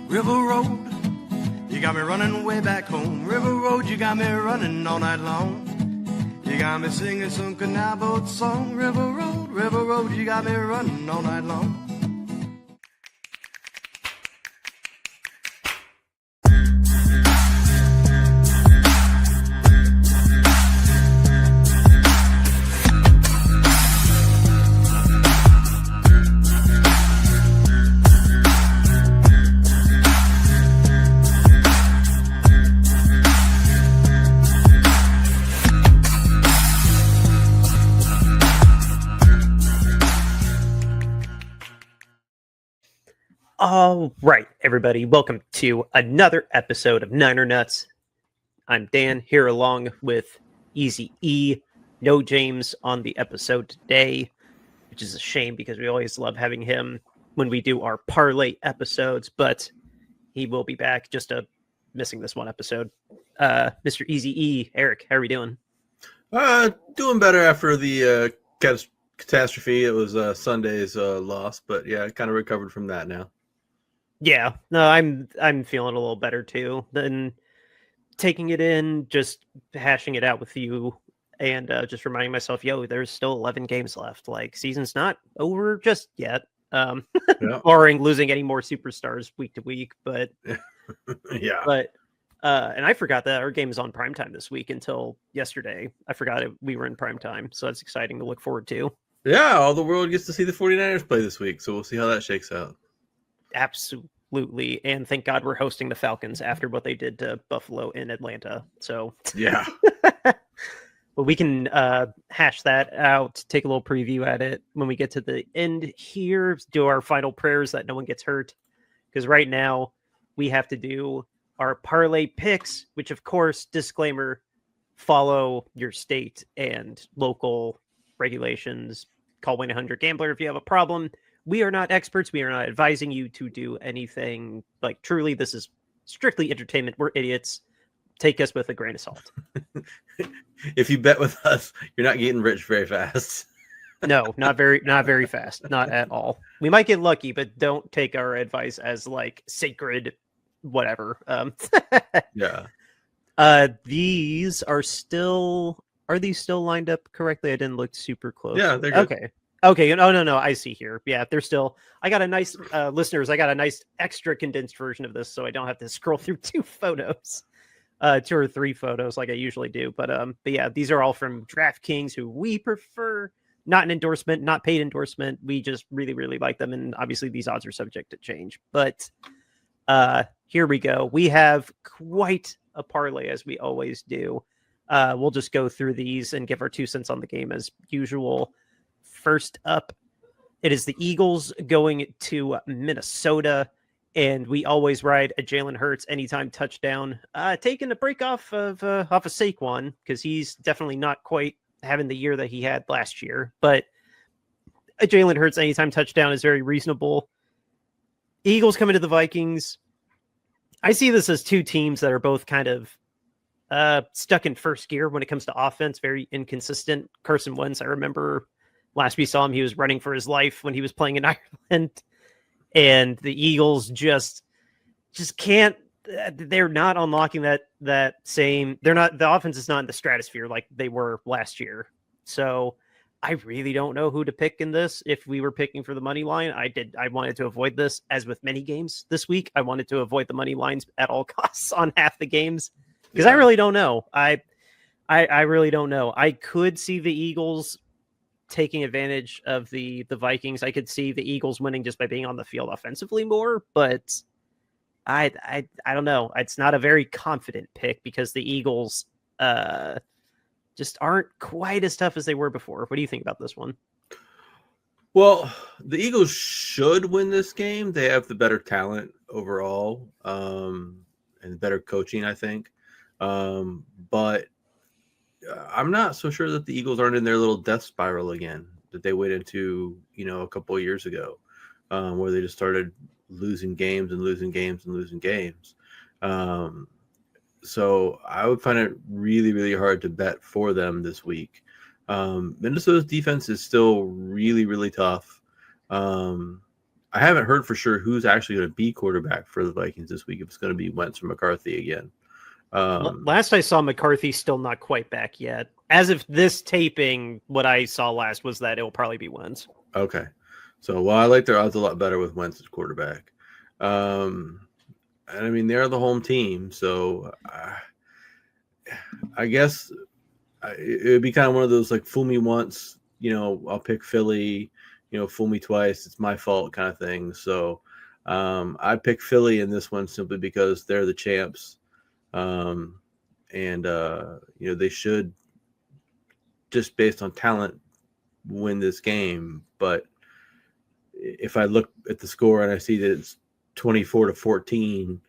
River Road, you got me running way back home. River Road, you got me running all night long. You got me singing some canal boat song. River Road, you got me running all night long. All right, everybody, welcome to another episode of Niner Nuts. I'm Dan, here along with Easy E. No James on the episode today, which is a shame because we always love having him when we do our Parlay episodes, but he will be back, just missing this one episode. Mr. Easy E, Eric, how are we doing? Doing better after the catastrophe. It was Sunday's loss, but yeah, I kind of recovered from that now. Yeah, no, I'm feeling a little better too. Then taking it in, just hashing it out with you, and just reminding myself, yo, there's still 11 games left. Like, season's not over just yet. Yeah. Barring losing any more superstars week to week, but yeah. But and I forgot that our game is on primetime this week until yesterday. I forgot we were in primetime, so that's exciting to look forward to. Yeah, all the world gets to see the 49ers play this week, so we'll see how that shakes out. Absolutely, and thank God we're hosting the Falcons after what they did to Buffalo in Atlanta. So yeah, well, we can hash that out, take a little preview at it when we get to the end here, do our final prayers that no one gets hurt, because right now we have to do our parlay picks, which of course, disclaimer, follow your state and local regulations. Call 1-800-GAMBLER if you have a problem. We are not experts. We are not advising you to do anything. Like, truly, this is strictly entertainment. We're idiots. Take us with a grain of salt. If you bet with us, you're not getting rich very fast. No, not very fast. Not at all. We might get lucky, but don't take our advice as like sacred, whatever. Yeah. These are still. Are these still lined up correctly? I didn't look super close. Yeah, they're good. Okay. No. I see here. Yeah, they're still. I got a nice listeners. I got a nice extra condensed version of this, so I don't have to scroll through two or three photos like I usually do. But yeah, these are all from DraftKings, who we prefer. Not an endorsement, not paid endorsement. We just really, really like them, and obviously these odds are subject to change. But here we go. We have quite a parlay, as we always do. We'll just go through these and give our 2 cents on the game as usual. First up, it is the Eagles going to Minnesota, and we always ride a Jalen Hurts anytime touchdown. Taking a break off of a Saquon, because he's definitely not quite having the year that he had last year, but a Jalen Hurts anytime touchdown is very reasonable. Eagles coming to the Vikings. I see this as two teams that are both kind of stuck in first gear when it comes to offense, very inconsistent. Carson Wentz, I remember last we saw him, he was running for his life when he was playing in Ireland, and the Eagles just can't. They're not unlocking that same. They're not. The offense is not in the stratosphere like they were last year. So I really don't know who to pick in this. If we were picking for the money line, I wanted to avoid this, as with many games this week. I wanted to avoid the money lines at all costs on half the games, because I really don't know. I really don't know. I could see the Eagles taking advantage of the Vikings. I could see the Eagles winning just by being on the field offensively more, but I don't know. It's not a very confident pick because the Eagles just aren't quite as tough as they were before. What do you think about this one? Well, the Eagles should win this game. They have the better talent overall, and better coaching, I think. But I'm not so sure that the Eagles aren't in their little death spiral again that they went into, a couple of years ago, where they just started losing games. So I would find it really, really hard to bet for them this week. Minnesota's defense is still really, really tough. I haven't heard for sure who's actually going to be quarterback for the Vikings this week. If it's going to be Wentz or McCarthy again. Last I saw, McCarthy's still not quite back yet. As of this taping, what I saw last was that it'll probably be Wentz. Okay. So, well, I like their odds a lot better with Wentz as quarterback. And I mean, they're the home team. So I guess it would be kind of one of those like fool me once, I'll pick Philly, fool me twice. It's my fault kind of thing. So I pick Philly in this one simply because they're the champs. They should, just based on talent, win this game. But if I look at the score and I see that it's 24-14,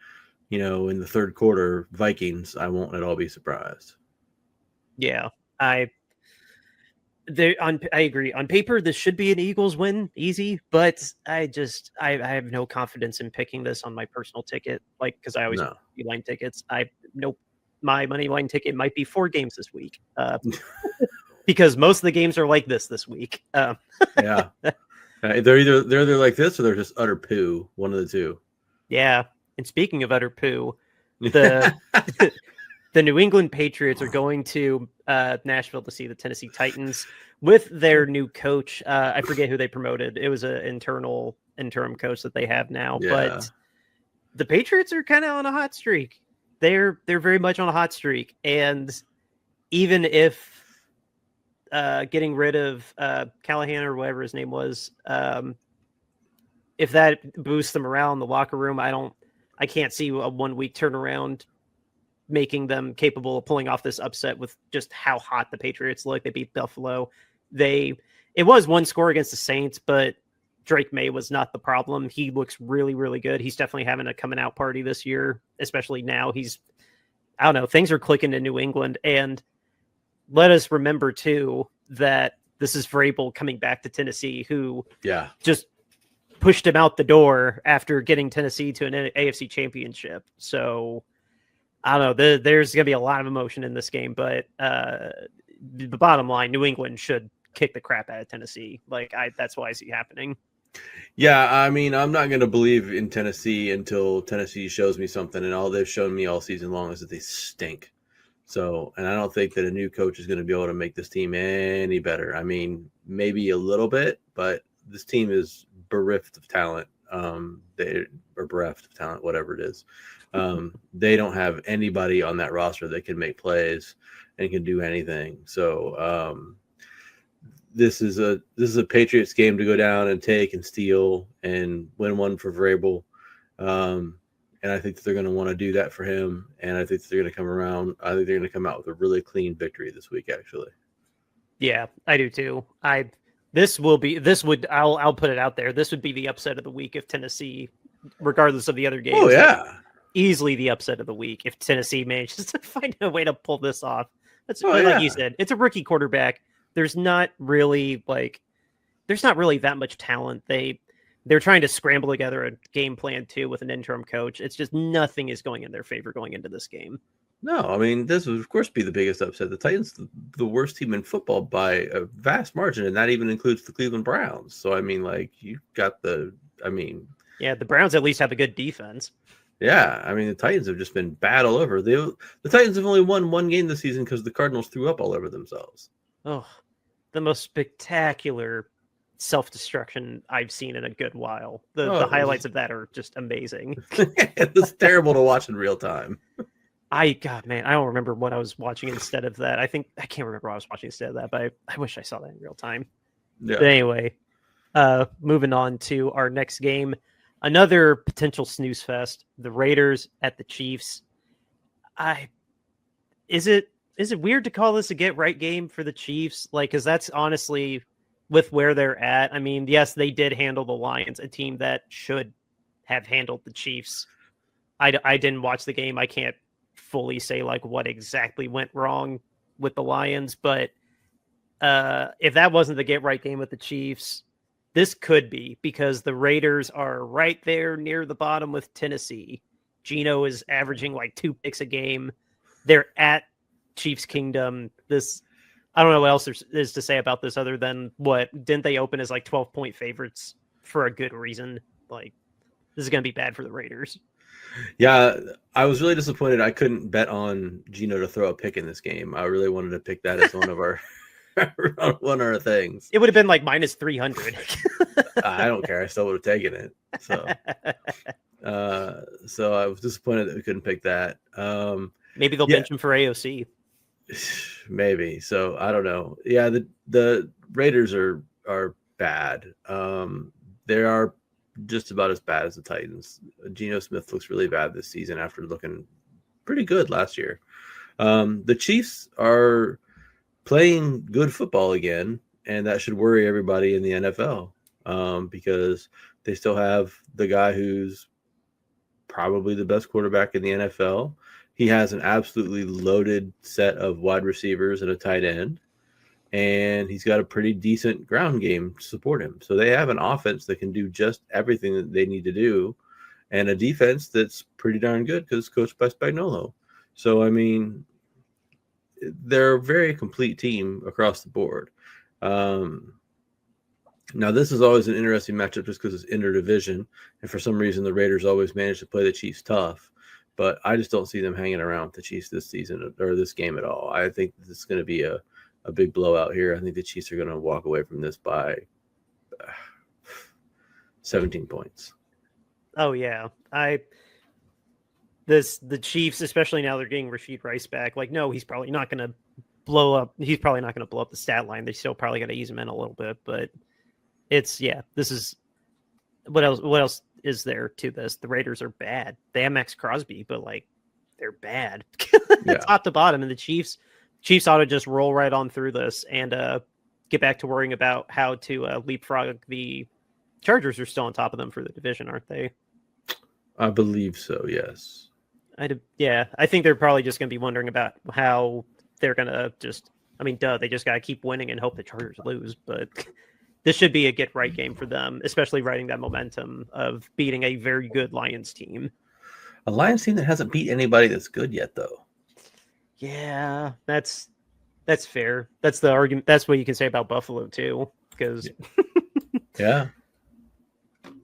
in the third quarter, Vikings, I won't at all be surprised. Yeah, I agree. On paper, this should be an Eagles win, easy. But I have no confidence in picking this on my personal ticket, because I always do line tickets. My money line ticket might be 4 games this week, because most of the games are like this week. Yeah, they're either like this or they're just utter poo. One of the two. Yeah, and speaking of utter poo, the New England Patriots are going to Nashville to see the Tennessee Titans with their new coach. I forget who they promoted. It was an interim coach that they have now. Yeah. But the Patriots are kind of on a hot streak. They're very much on a hot streak. And even if getting rid of Callahan or whatever his name was, if that boosts them around in the locker room, I can't see a 1 week turnaround making them capable of pulling off this upset with just how hot the Patriots look. They beat Buffalo. It was 1 score against the Saints, but Drake May was not the problem. He looks really, really good. He's definitely having a coming out party this year, especially now. I don't know, things are clicking in New England. And let us remember too, that this is Vrabel coming back to Tennessee, who just pushed him out the door after getting Tennessee to an AFC championship. So I don't know. There's going to be a lot of emotion in this game, but the bottom line, New England should kick the crap out of Tennessee. That's what I see happening. Yeah, I mean, I'm not going to believe in Tennessee until Tennessee shows me something, and all they've shown me all season long is that they stink. So, and I don't think that a new coach is going to be able to make this team any better. I mean, maybe a little bit, but this team is bereft of talent. They are bereft of talent, whatever it is. They don't have anybody on that roster that can make plays and can do anything. So this is a Patriots game to go down and take and steal and win one for Vrabel. And I think that they're going to want to do that for him. And I think that they're going to come around. I think they're going to come out with a really clean victory this week, actually. Yeah, I do too. I'll put it out there. This would be the upset of the week if Tennessee, regardless of the other games. Oh, yeah. Easily the upset of the week if Tennessee manages to find a way to pull this off. Like you said, it's a rookie quarterback. There's not really that much talent. They're trying to scramble together a game plan too with an interim coach. It's just nothing is going in their favor going into this game. No, I mean, this would of course be the biggest upset. The Titans, the worst team in football by a vast margin, and that even includes the Cleveland Browns. So I mean, yeah, the Browns at least have a good defense. Yeah, I mean, the Titans have just been bad all over. The Titans have only won 1 game this season because the Cardinals threw up all over themselves. Oh, the most spectacular self-destruction I've seen in a good while. The highlights of that are just amazing. It's terrible to watch in real time. I don't remember what I was watching instead of that. I can't remember what I was watching instead of that, but I wish I saw that in real time. Yeah. But anyway, moving on to our next game. Another potential snooze fest, the Raiders at the Chiefs. Is it weird to call this a get right game for the Chiefs? Because that's honestly with where they're at. I mean, yes, they did handle the Lions, a team that should have handled the Chiefs. I didn't watch the game. I can't fully say what exactly went wrong with the Lions, but if that wasn't the get right game with the Chiefs, this could be, because the Raiders are right there near the bottom with Tennessee. Geno is averaging 2 picks a game. They're at Chiefs Kingdom. I don't know what else there is to say about this other than didn't they open as 12-point favorites for a good reason? Like, this is going to be bad for the Raiders. Yeah, I was really disappointed I couldn't bet on Geno to throw a pick in this game. I really wanted to pick that as one of our things. It would have been like minus 300. I don't care. I still would have taken it. So I was disappointed that we couldn't pick that. Maybe they'll bench him for AOC. Maybe. So I don't know. Yeah, the Raiders are bad. They are just about as bad as the Titans. Geno Smith looks really bad this season after looking pretty good last year. The Chiefs are playing good football again, and that should worry everybody in the NFL because they still have the guy who's probably the best quarterback in the NFL. He has an absolutely loaded set of wide receivers and a tight end, and he's got a pretty decent ground game to support him. So they have an offense that can do just everything that they need to do, and a defense that's pretty darn good because it's coached by Spagnuolo. So, I mean, they're a very complete team across the board. Now, this is always an interesting matchup just because it's interdivision, and for some reason the Raiders always manage to play the Chiefs tough. But I just don't see them hanging around with the Chiefs this season or this game at all. I think this is going to be a big blowout here. I think the Chiefs are going to walk away from this by 17 points. Oh, yeah. The Chiefs, especially now they're getting Rashid Rice back, like, no, he's probably not going to blow up. He's probably not going to blow up the stat line. They still probably got to ease him in a little bit. But this is what else is there to this? The Raiders are bad. They have Max Crosby, but like they're bad top to bottom. And the Chiefs ought to just roll right on through this and get back to worrying about how to leapfrog the Chargers. Are still on top of them for the division, aren't they? I believe so. Yes. I think they're probably just going to be wondering about how they're going to they just got to keep winning and hope the Chargers lose. But this should be a get right game for them, especially riding that momentum of beating a very good Lions team. A Lions team that hasn't beat anybody that's good yet, though. Yeah, that's fair. That's the argument. That's what you can say about Buffalo too, because yeah.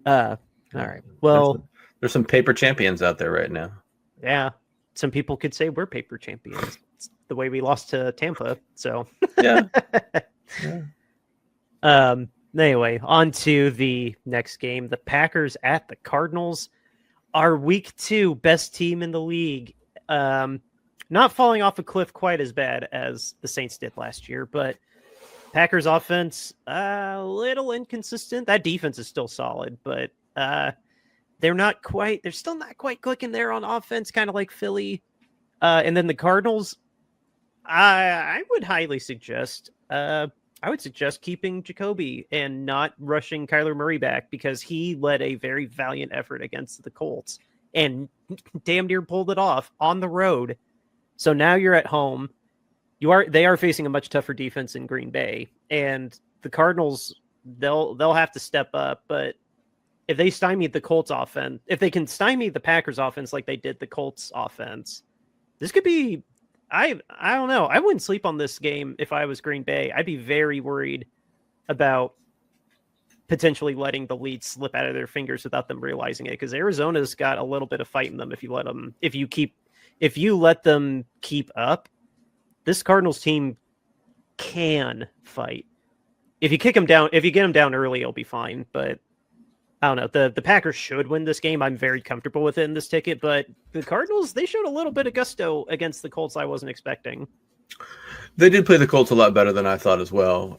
All right. Well, there's some paper champions out there right now. Yeah, some people could say we're paper champions. It's the way we lost to Tampa. So yeah. Anyway, on to the next game. The Packers at the Cardinals. Our week 2 best team in the league. Not falling off a cliff quite as bad as the Saints did last year, but Packers offense a little inconsistent. That defense is still solid, but they're still not quite clicking there on offense, kind of like Philly. And then the Cardinals, I would highly suggest keeping Jacoby and not rushing Kyler Murray back because he led a very valiant effort against the Colts and damn near pulled it off on the road. So now you're at home. They are facing a much tougher defense in Green Bay, and the Cardinals, they'll have to step up. But if they stymie the Colts offense, if they can stymie the Packers offense like they did the Colts offense, this could be. I don't know. I wouldn't sleep on this game if I was Green Bay. I'd be very worried about potentially letting the lead slip out of their fingers without them realizing it, because Arizona's got a little bit of fight in them. If you let them keep up, this Cardinals team can fight. If you get them down early, it'll be fine. But I don't know. The Packers should win this game. I'm very comfortable with it in this ticket, but the Cardinals, they showed a little bit of gusto against the Colts I wasn't expecting. They did play the Colts a lot better than I thought as well.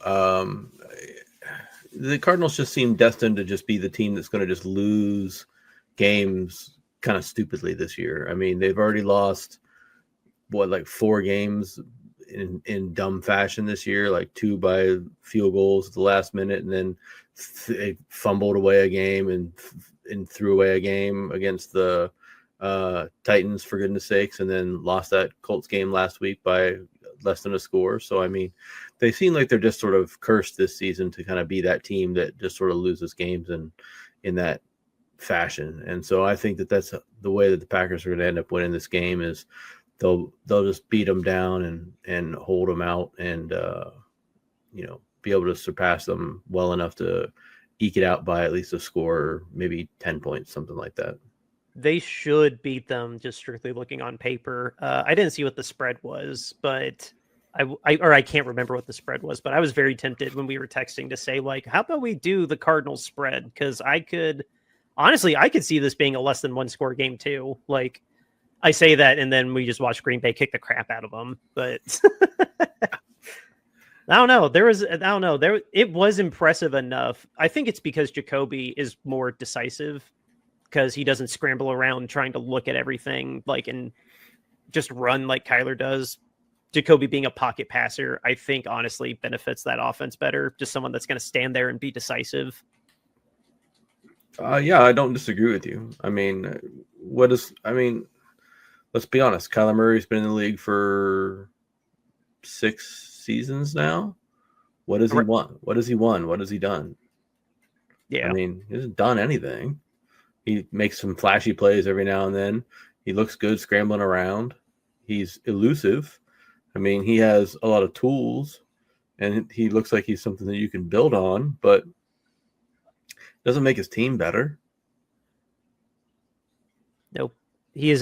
The Cardinals just seem destined to just be the team that's going to just lose games kind of stupidly this year. I mean, they've already lost, 4 games in dumb fashion this year, like 2 by field goals at the last minute, and then they fumbled away a game and threw away a game against the Titans, for goodness sakes, and then lost that Colts game last week by less than a score. So, I mean, they seem like they're just sort of cursed this season to kind of be that team that just sort of loses games in that fashion. And so I think that's the way that the Packers are going to end up winning this game is they'll just beat them down and hold them out and, be able to surpass them well enough to eke it out by at least a score, or maybe 10 points, something like that. They should beat them just strictly looking on paper. I didn't see what the spread was, but I can't remember what the spread was, but I was very tempted when we were texting to say, like, how about we do the Cardinals spread? Because I could see this being a less than one score game too. Like, I say that, and then we just watch Green Bay kick the crap out of them. But I don't know. It was impressive enough. I think it's because Jacoby is more decisive, because he doesn't scramble around trying to look at everything and just run like Kyler does. Jacoby being a pocket passer, I think honestly benefits that offense better. Just someone that's going to stand there and be decisive. Yeah, I don't disagree with you. I mean, let's be honest. Kyler Murray's been in the league for 6 seasons now. What has he won? What has he won? What has he done? Yeah. I mean, he hasn't done anything. He makes some flashy plays every now and then. He looks good scrambling around. He's elusive. I mean, he has a lot of tools, and he looks like he's something that you can build on, but doesn't make his team better. Nope. He is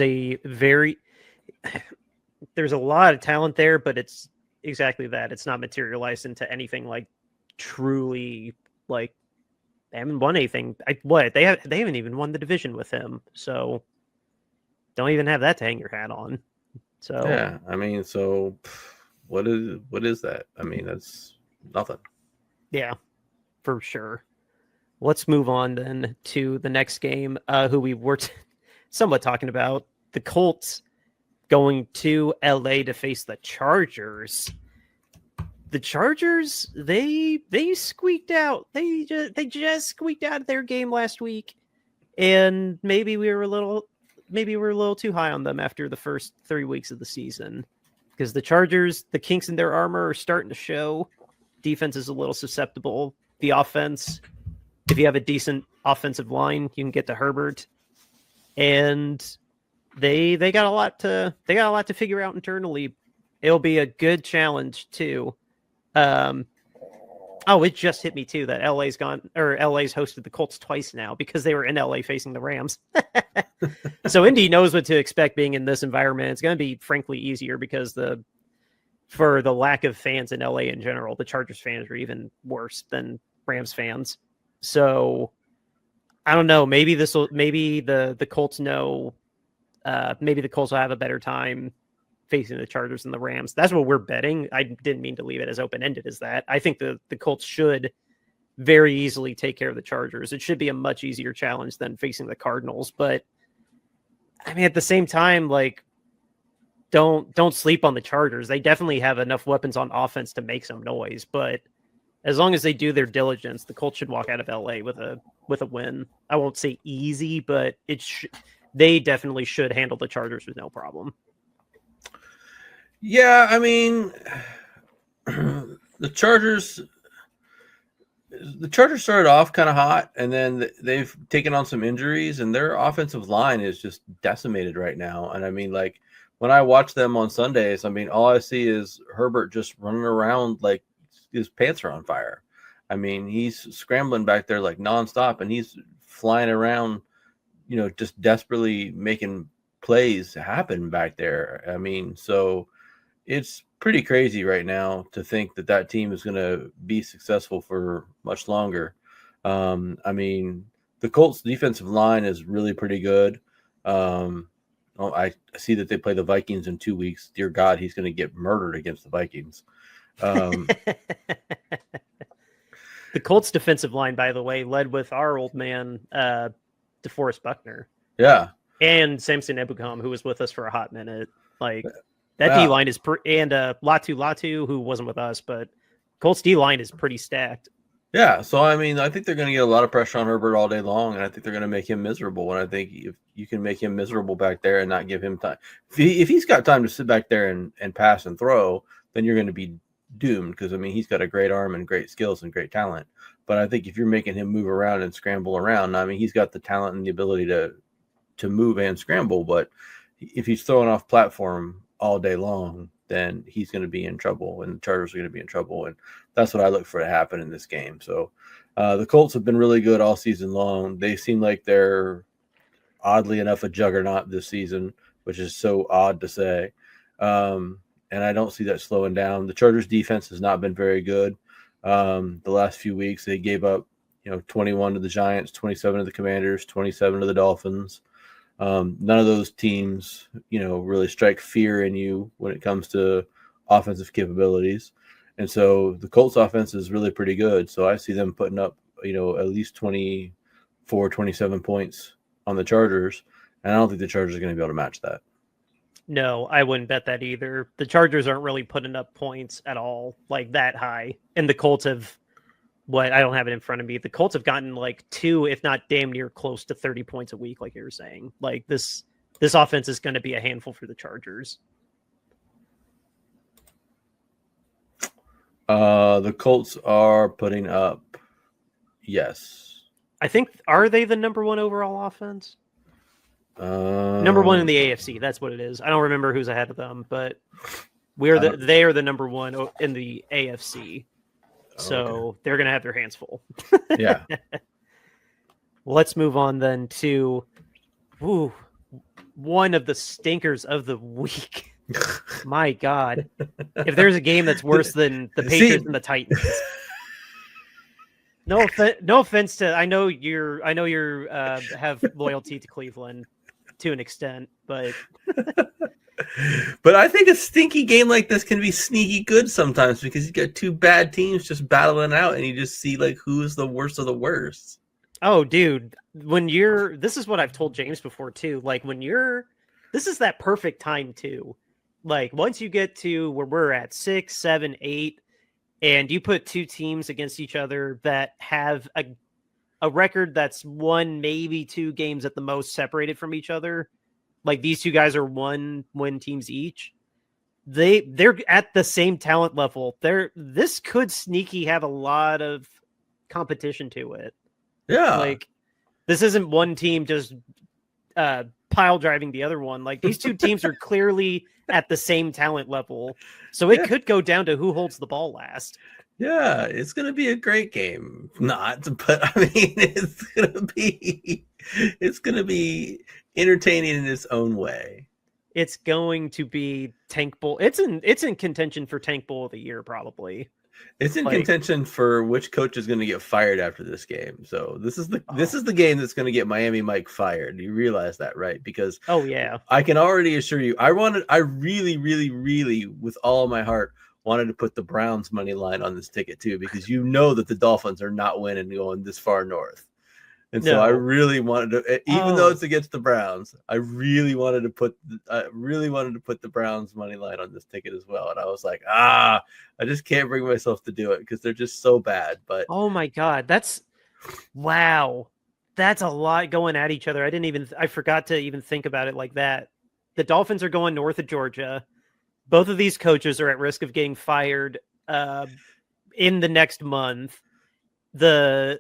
there's a lot of talent there, but it's exactly that. It's not materialized into anything like truly like. They haven't won anything. They haven't even won the division with him. So don't even have that to hang your hat on. So yeah, I mean, so what is that? I mean, that's nothing. Yeah, for sure. Let's move on then to the next game, who we were somewhat talking about. The Colts going to LA to face the Chargers. The Chargers, they squeaked out. They just squeaked out of their game last week, and maybe we were a little too high on them after the first 3 weeks of the season, because the Chargers, the kinks in their armor are starting to show. Defense is a little susceptible. The offense, if you have a decent offensive line, you can get to Herbert, and they got a lot to figure out internally. It'll be a good challenge too. It just hit me too that LA's hosted the Colts twice now because they were in LA facing the Rams. So Indy knows what to expect being in this environment. It's going to be frankly easier because for the lack of fans in LA in general, the Chargers fans are even worse than Rams fans. So I don't know. Maybe the Colts know. Maybe the Colts will have a better time facing the Chargers and the Rams. That's what we're betting. I didn't mean to leave it as open-ended as that. I think the Colts should very easily take care of the Chargers. It should be a much easier challenge than facing the Cardinals. But I mean, at the same time, don't sleep on the Chargers. They definitely have enough weapons on offense to make some noise. But as long as they do their diligence, the Colts should walk out of LA with a win. I won't say easy, but they definitely should handle the Chargers with no problem. Yeah, I mean, the Chargers started off kind of hot, and then they've taken on some injuries, and their offensive line is just decimated right now. And I mean, when I watch them on Sundays, I mean, all I see is Herbert just running around like his pants are on fire. I mean, he's scrambling back there like nonstop, and he's flying around, just desperately making plays happen back there. I mean, so it's pretty crazy right now to think that team is going to be successful for much longer. I mean, the Colts defensive line is really pretty good. I see that they play the Vikings in 2 weeks. Dear God, he's going to get murdered against the Vikings. The Colts defensive line, by the way, led with our old man, DeForest Buckner. Yeah. And Samson Ebukam, who was with us for a hot minute. That D-line is and Latu, who wasn't with us, but Colts D-line is pretty stacked. Yeah, so I mean, I think they're going to get a lot of pressure on Herbert all day long, and I think they're going to make him miserable. And I think if you can make him miserable back there and not give him time, if he's got time to sit back there and pass and throw, then you're going to be doomed, because I mean, he's got a great arm and great skills and great talent. But I think if you're making him move around and scramble around, I mean, he's got the talent and the ability to move and scramble. But if he's throwing off platform all day long, then he's going to be in trouble, and the Chargers are going to be in trouble. And that's what I look for to happen in this game. So The Colts have been really good all season long. They seem like they're oddly enough a juggernaut this season, which is so odd to say. And I don't see that slowing down. The Chargers defense has not been very good. The last few weeks, they gave up, 21 to the Giants, 27 to the Commanders, 27 to the Dolphins. None of those teams, really strike fear in you when it comes to offensive capabilities. And so the Colts offense is really pretty good. So I see them putting up, at least 24, 27 points on the Chargers. And I don't think the Chargers are going to be able to match that. No, I wouldn't bet that either. The Chargers aren't really putting up points at all, like that high. And the Colts have, I don't have it in front of me. The Colts have gotten like 2, if not damn near close to 30 points a week, like you were saying. Like this offense is going to be a handful for the Chargers. The Colts are putting up, yes. I think, are they the number 1 overall offense? Number 1 in the AFC. That's what it is. I don't remember who's ahead of them, but they are the number 1 in the AFC. So they're going to have their hands full. Yeah. Let's move on then to one of the stinkers of the week. My God. If there's a game that's worse than the Patriots and the Titans. No offense to, I know you're have loyalty to Cleveland to an extent, but but I think a stinky game like this can be sneaky good sometimes because you got 2 bad teams just battling out and you just see like who's the worst of the worst. Oh, dude, this is what I've told James before too. Like this is that perfect time too. Like once you get to where we're at 6, 7, 8, and you put 2 teams against each other that have a record that's 1, maybe 2 games at the most separated from each other. Like these 2 guys are 1-win teams each. They're at the same talent level. This could sneaky have a lot of competition to it. Yeah. Like this isn't one team just pile driving the other one. Like these 2 teams are clearly at the same talent level. So it could go down to who holds the ball last. Yeah, it's going to be a great game. Not, but I mean, it's going to be entertaining in its own way. It's going to be Tank Bowl. It's in contention for Tank Bowl of the year, probably. It's in contention for which coach is going to get fired after this game. So this is the game that's going to get Miami Mike fired. You realize that, right? Because I can already assure you, I really, really, really, with all of my heart, wanted to put the Browns money line on this ticket too, because that the Dolphins are not winning going this far north. And so I really wanted to, even though it's against the Browns, I really wanted to put the Browns money line on this ticket as well. And I was like, I just can't bring myself to do it because they're just so bad. But oh my God, wow. That's a lot going at each other. I forgot to even think about it like that. The Dolphins are going north of Georgia. Both of these coaches are at risk of getting fired in the next month. The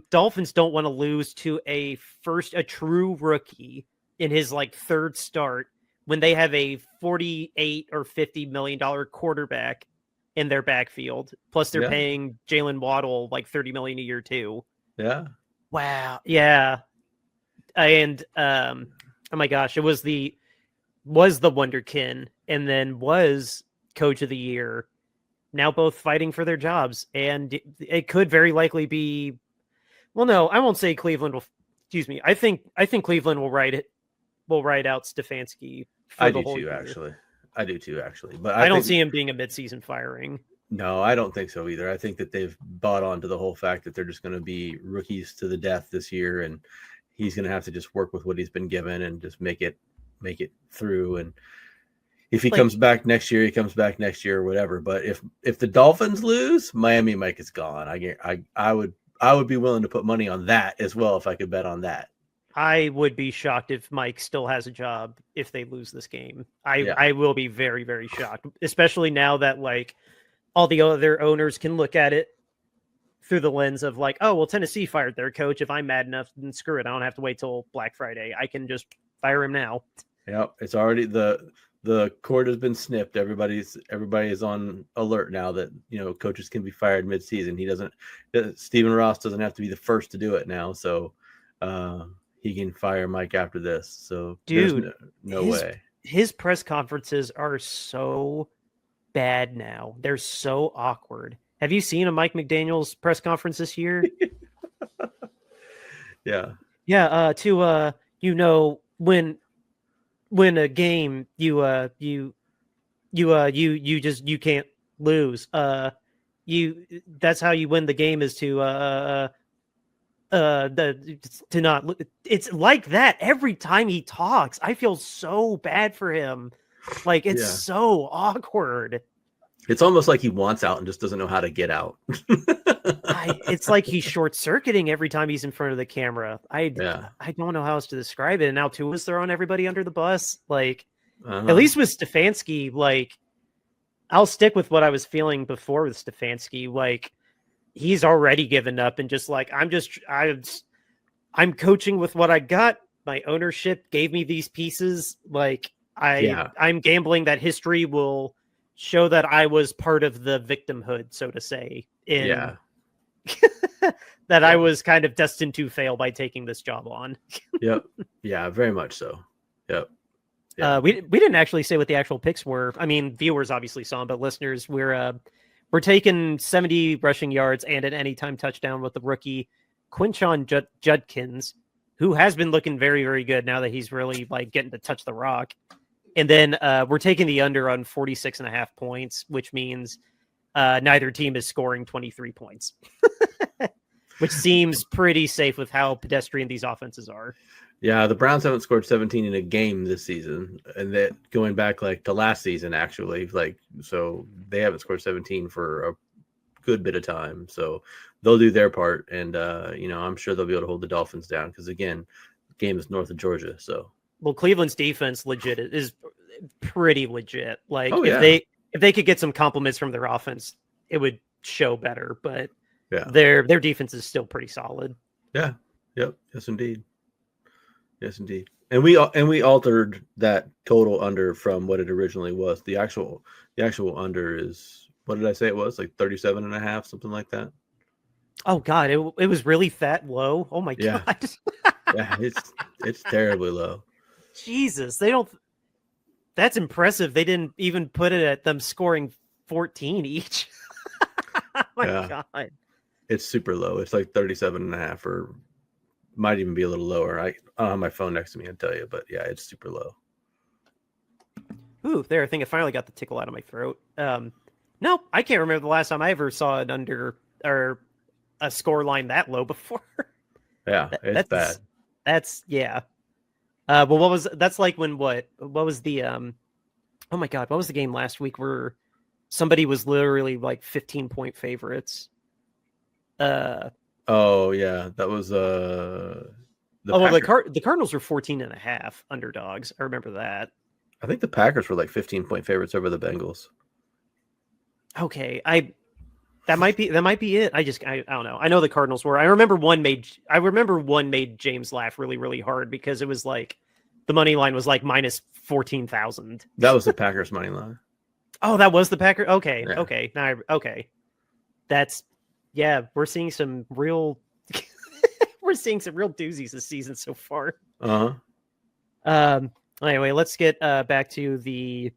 Dolphins don't want to lose to a true rookie in his like 3rd start when they have a $48 or $50 million quarterback in their backfield. Plus they're paying Jalen Waddle like $30 million a year too. Yeah. Wow. Yeah. And oh my gosh, it was the Wonderkin and then was Coach of the Year. Now both fighting for their jobs, and it could very likely be. Well, no, I won't say Cleveland will. Excuse me. I think Cleveland will ride out Stefanski. I do too, actually. But I don't see him being a midseason firing. No, I don't think so either. I think that they've bought onto the whole fact that they're just going to be rookies to the death this year, and he's going to have to just work with what he's been given and just make it through. And if he comes back next year, he comes back next year or whatever. But if the Dolphins lose, Miami Mike is gone. I would be willing to put money on that as well if I could bet on that. I would be shocked if Mike still has a job if they lose this game. I will be very, very shocked, especially now that like all the other owners can look at it through the lens of like, oh, well, Tennessee fired their coach. If I'm mad enough, then screw it. I don't have to wait till Black Friday. I can just fire him now. Yep, it's already the cord has been snipped. Everybody is on alert now that coaches can be fired mid-season. Stephen Ross doesn't have to be the first to do it now, so he can fire Mike after this. So Dude, there's no way. His press conferences are so bad now. They're so awkward. Have you seen a Mike McDaniel's press conference this year? Yeah. Yeah, when a game you can't lose. That's how you win the game is to not. It's like that every time he talks. I feel so bad for him. Like it's so awkward. It's almost like he wants out and just doesn't know how to get out. It's like he's short-circuiting every time he's in front of the camera. I don't know how else to describe it. And now Tua's throwing everybody under the bus. Like, at least with Stefanski, like, I'll stick with what I was feeling before with Stefanski. Like, he's already given up and just like, I'm coaching with what I got. My ownership gave me these pieces. Like, I'm gambling that history will show that I was part of the victimhood, so to say. That I was kind of destined to fail by taking this job on. Yep. Yeah, very much so. Yep. We didn't actually say what the actual picks were. I mean, viewers obviously saw them, but listeners, we're taking 70 rushing yards and an anytime touchdown with the rookie Quinshon Judkins, who has been looking very, very good now that he's really like getting to touch the rock. And then we're taking the under on 46.5 points, which means neither team is scoring 23 points, which seems pretty safe with how pedestrian these offenses are. Yeah, the Browns haven't scored 17 in a game this season, and that going back like to last season, actually, like, so they haven't scored 17 for a good bit of time. So they'll do their part, and I'm sure they'll be able to hold the Dolphins down because again, the game is north of Georgia. So well, Cleveland's defense is pretty legit. Like if they could get some compliments from their offense, it would show better. But their defense is still pretty solid. Yeah. Yep. Yes, indeed. Yes, indeed. And we altered that total under from what it originally was. The actual under is, what did I say it was? Like 37.5, something like that. Oh God, it was really that low. Oh my God. Yeah, it's terribly low. Jesus, that's impressive. They didn't even put it at them scoring 14 each. Oh my God. It's super low. It's like 37.5 or might even be a little lower. I don't have my phone next to me and tell you, but yeah, it's super low. Ooh, I think I finally got the tickle out of my throat. No, I can't remember the last time I ever saw it under or a score line that low before. Yeah, it's bad. That's well, that's like when what was the oh my God, what was the game last week where somebody was literally like 15-point favorites? Oh yeah, that was the Cardinals were 14.5 underdogs. I remember that. I think the Packers were like 15-point favorites over the Bengals. Okay, that might be it. I don't know. I know the Cardinals were. I remember one made James laugh really, really hard because it was like the money line was like minus 14,000. That was the Packers money line. Oh, that was the Packers. Okay, yeah. Okay. Now, that's we're seeing some real doozies this season so far. Anyway, let's get back to the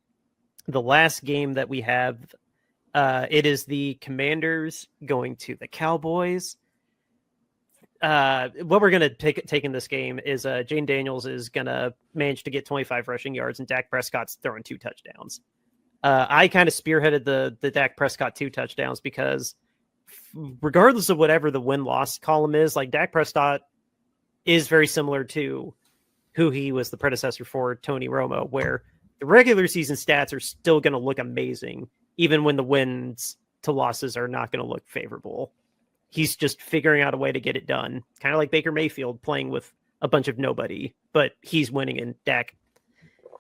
last game that we have. It is the Commanders going to the Cowboys. What we're going to take in this game is Jane Daniels is going to manage to get 25 rushing yards and Dak Prescott's throwing 2 touchdowns. I kind of spearheaded the Dak Prescott 2 touchdowns because regardless of whatever the win-loss column is, like Dak Prescott is very similar to who he was the predecessor for, Tony Romo, where the regular season stats are still going to look amazing, even when the wins to losses are not going to look favorable. He's just figuring out a way to get it done. Kind of like Baker Mayfield playing with a bunch of nobody, but he's winning, and Dak,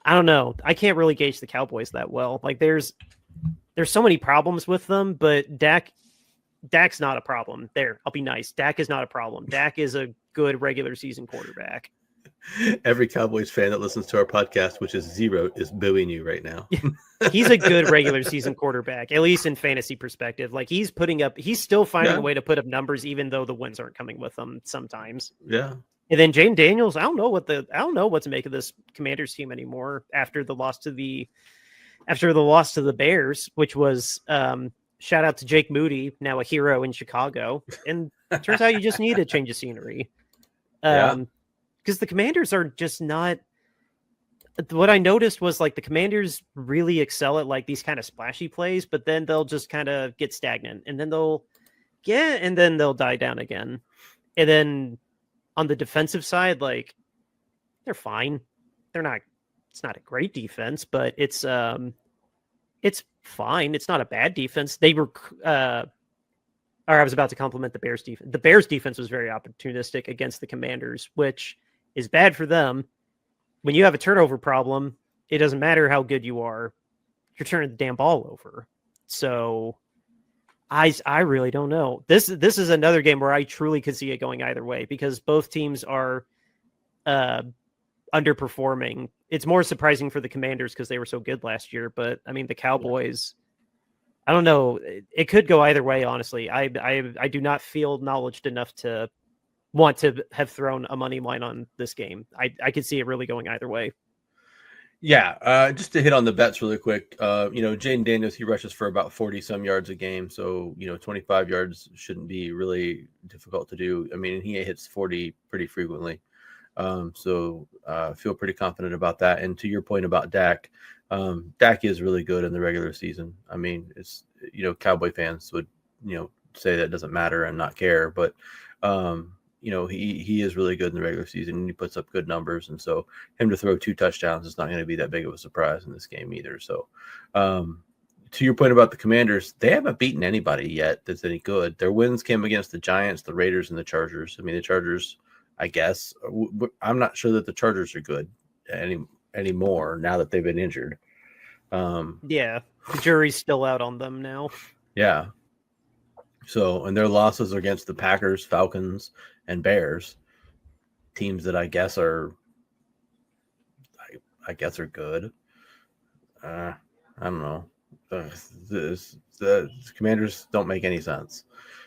I don't know. I can't really gauge the Cowboys that well. Like there's so many problems with them, but Dak's not a problem. There, I'll be nice. Dak is not a problem. Dak is a good regular season quarterback. Every Cowboys fan that listens to our podcast, which is zero, is booing you right now. He's a good regular season quarterback, at least in fantasy perspective. Like he's still finding a way to put up numbers, even though the wins aren't coming with them sometimes. Yeah. And then Jane Daniels, I don't know what to make of this Commanders team anymore after the loss to the Bears, which was shout out to Jake Moody, now a hero in Chicago. And it turns out you just need a change of scenery. Because the Commanders are just not. What I noticed was like the Commanders really excel at like these kind of splashy plays, but then they'll just kind of get stagnant, and then they'll die down again. And then on the defensive side, like they're fine. They're not. It's not a great defense, but it's fine. It's not a bad defense. They were. Or I was about to compliment the Bears defense. The Bears defense was very opportunistic against the Commanders, which is bad for them. When you have a turnover problem, it doesn't matter how good you are. You're turning the damn ball over. So I really don't know. This is another game where I truly could see it going either way because both teams are underperforming. It's more surprising for the Commanders because they were so good last year. But I mean, the Cowboys, I don't know. It could go either way, honestly. I do not feel knowledgeable enough to want to have thrown a money line on this game. I could see it really going either way. Yeah, just to hit on the bets really quick. Jane Daniels, he rushes for about 40 some yards a game. So, 25 yards shouldn't be really difficult to do. I mean, he hits 40 pretty frequently. So feel pretty confident about that. And to your point about Dak, Dak is really good in the regular season. I mean, it's, Cowboy fans would, say that doesn't matter and not care, but, he is really good in the regular season and he puts up good numbers. And so him to throw 2 touchdowns is not going to be that big of a surprise in this game either. So, to your point about the Commanders, they haven't beaten anybody yet that's any good. Their wins came against the Giants, the Raiders, and the Chargers. I mean, the Chargers, I guess, I'm not sure that the Chargers are good anymore now that they've been injured. Yeah, the jury's still out on them now. Yeah. So, and their losses are against the Packers, Falcons, and Bears, teams that I guess are good. I don't know. The Commanders don't make any sense.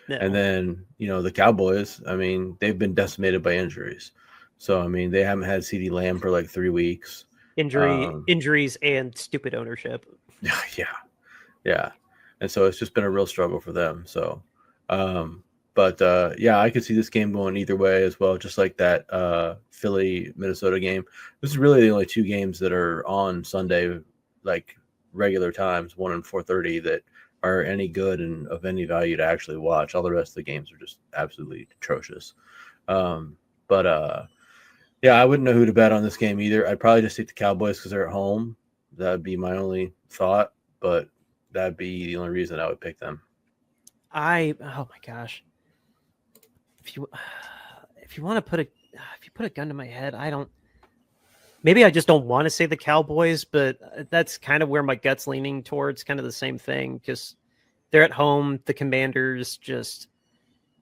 No. And then, the Cowboys, I mean, they've been decimated by injuries. So, I mean, they haven't had CeeDee Lamb for like 3 weeks. Injuries and stupid ownership. Yeah. And so it's just been a real struggle for them. So, I could see this game going either way as well, just like that Philly-Minnesota game. This is really the only 2 games that are on Sunday, like regular times, 1 and 4:30, that are any good and of any value to actually watch. All the rest of the games are just absolutely atrocious. I wouldn't know who to bet on this game either. I'd probably just take the Cowboys because they're at home. That would be my only thought, but that'd be the only reason I would pick them. Oh my gosh. If you want to put a gun to my head, maybe I just don't want to say the Cowboys, but that's kind of where my gut's leaning towards, kind of the same thing. Just they're at home. The Commanders, just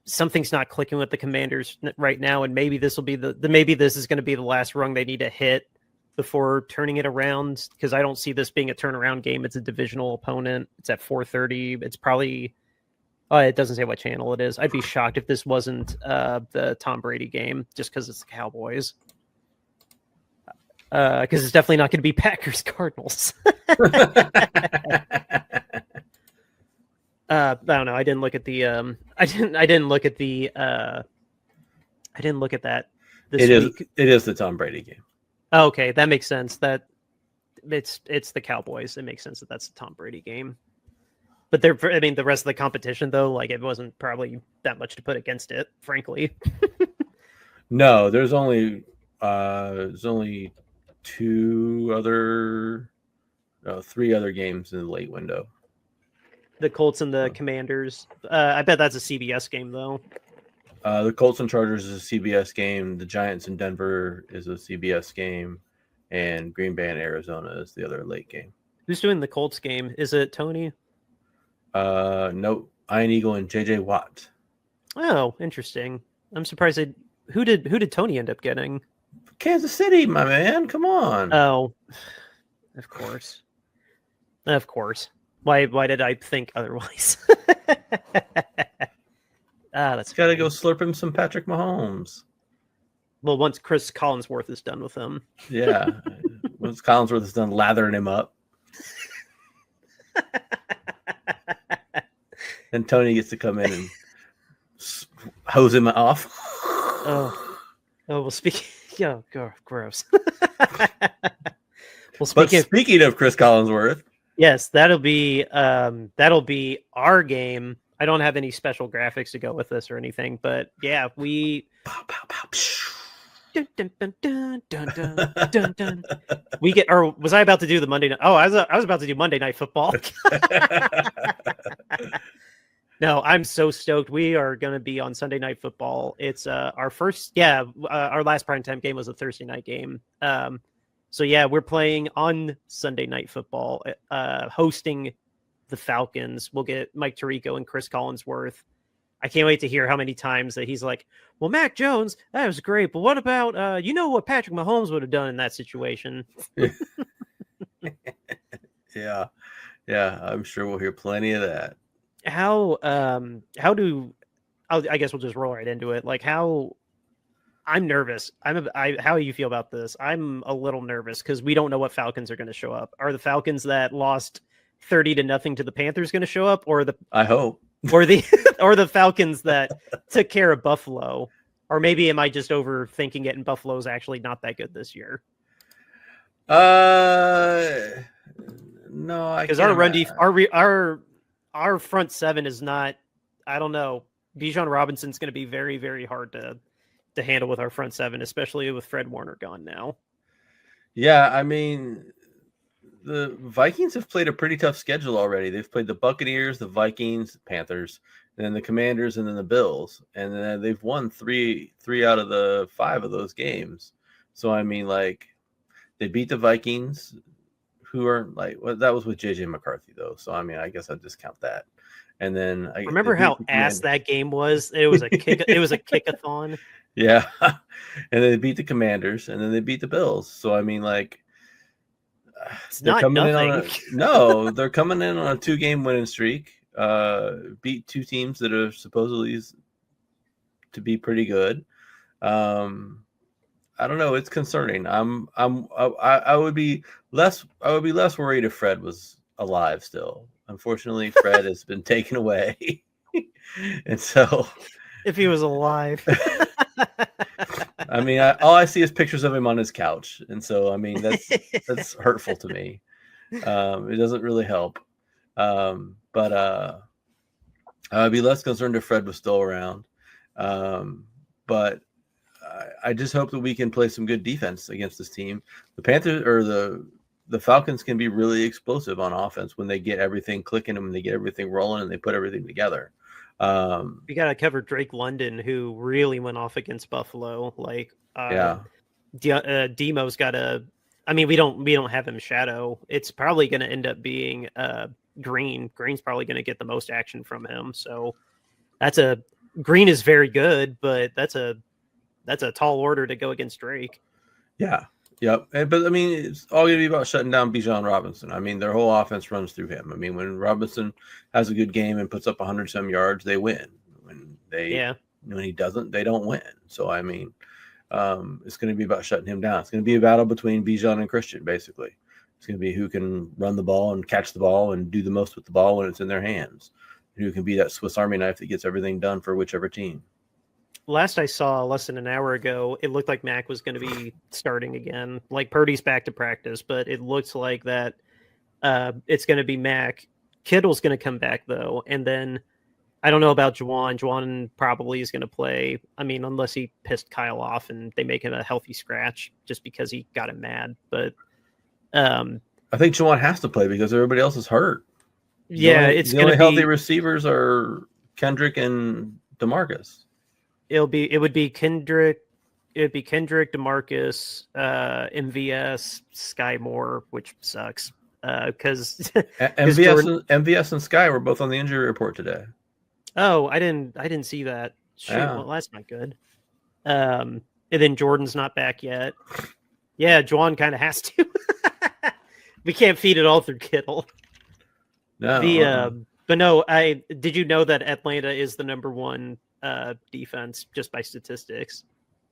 something's not clicking with the Commanders right now. And maybe this will be maybe this is going to be the last rung they need to hit before turning it around. Cause I don't see this being a turnaround game. It's a divisional opponent. It's at 4:30. It's probably, it doesn't say what channel it is. I'd be shocked if this wasn't the Tom Brady game, just because it's the Cowboys. Because it's definitely not going to be Packers Cardinals. I don't know. I didn't look at the. I didn't look at the. I didn't look at that this week. It is the Tom Brady game. Oh, okay, that makes sense. That it's the Cowboys. It makes sense that that's the Tom Brady game. But the rest of the competition, though, like it wasn't probably that much to put against it, frankly. No, there's only 3 other games in the late window. The Colts and the Commanders. I bet that's a CBS game, though. The Colts and Chargers is a CBS game. The Giants in Denver is a CBS game. And Green Bay and Arizona is the other late game. Who's doing the Colts game? Is it Tony? No, Ian Eagle and JJ Watt. Oh, interesting. I'm surprised. Who did Tony end up getting? Kansas City, my man. Come on. Oh, of course. Of course. Why did I think otherwise? That's Got to funny. go slurp him some Patrick Mahomes. Well, once Chris Collinsworth is done with him. Yeah. Once Collinsworth is done lathering him up. Then Tony gets to come in and hose him off. Well, speaking... Yeah, gross. Well, speaking of Chris Collinsworth. Yes, that'll be our game. I don't have any special graphics to go with this or anything, but yeah, we... Dun, dun, dun, dun, dun, dun, dun, dun. We get, or was I about to do the Monday night? Oh, I was about to do Monday Night Football. No, I'm so stoked. We are going to be on Sunday Night Football. It's our first, our last primetime game was a Thursday night game. So yeah, we're playing on Sunday Night Football, hosting the Falcons. We'll get Mike Tirico and Chris Collinsworth. I can't wait to hear how many times that he's like, well, Mac Jones, that was great, but what about, what Patrick Mahomes would have done in that situation? Yeah, I'm sure we'll hear plenty of that. I guess we'll just roll right into it. Like I'm nervous. How do you feel about this? I'm a little nervous because we don't know what Falcons are going to show up. Are the Falcons that lost 30-0 to the Panthers going to show up, I hope. Or the Falcons that took care of Buffalo? Or maybe am I just overthinking it and Buffalo's actually not that good this year? No, because our front seven is not, I don't know. Bijan Robinson's going to be very, very hard to handle with our front seven, especially with Fred Warner gone now. Yeah, I mean, the Vikings have played a pretty tough schedule already. They've played the Buccaneers, the Vikings, Panthers, and then the Commanders, and then the Bills. And then they've won three out of the 5 of those games. So, I mean, like, they beat the Vikings, who are like, well, that was with JJ McCarthy, though. So, I mean, I guess I'll discount that. And then remember how ass that game was? It was a kick. It was a kickathon. Yeah. And then they beat the Commanders, and then they beat the Bills. So, I mean, like, they're coming they're coming in on a 2-game winning streak. Beat 2 teams that are supposedly to be pretty good. I don't know. It's concerning. I would be less worried if Fred was alive still. Unfortunately, Fred has been taken away, and so if he was alive. I mean, all I see is pictures of him on his couch, and so I mean that's hurtful to me. It doesn't really help, but I'd be less concerned if Fred was still around. But I just hope that we can play some good defense against this team. The Panthers or the Falcons can be really explosive on offense when they get everything clicking and when they get everything rolling and they put everything together. We got to cover Drake London, who really went off against Buffalo. Like, Demo's got to. I mean, we don't have him shadow. It's probably going to end up being Green. Green's probably going to get the most action from him. So Green is very good, but that's a tall order to go against Drake. Yeah. Yep. But I mean, it's all going to be about shutting down Bijan Robinson. I mean, their whole offense runs through him. I mean, when Robinson has a good game and puts up 100-some yards, they win. When he doesn't, they don't win. So, I mean, it's going to be about shutting him down. It's going to be a battle between Bijan and Christian, basically. It's going to be who can run the ball and catch the ball and do the most with the ball when it's in their hands. Who can be that Swiss Army knife that gets everything done for whichever team. Last I saw, less than an hour ago, it looked like Mac was going to be starting again. Like, Purdy's back to practice, but it looks like that it's going to be Mac. Kittle's going to come back, though. And then I don't know about Juwan. Juwan probably is going to play. I mean, unless he pissed Kyle off and they make him a healthy scratch just because he got him mad. But I think Juwan has to play because everybody else is hurt. Yeah, the only healthy receivers are Kendrick and DeMarcus. It would be Kendrick, DeMarcus, MVS, Sky Moore, which sucks because MVS and Sky were both on the injury report today. Oh, I didn't see that. Shoot, yeah. Well, that's not good. And And then Jordan's not back yet. Yeah, Juwan kind of has to. We can't feed it all through Kittle. No. But no, did you know that Atlanta is the number one defense just by statistics?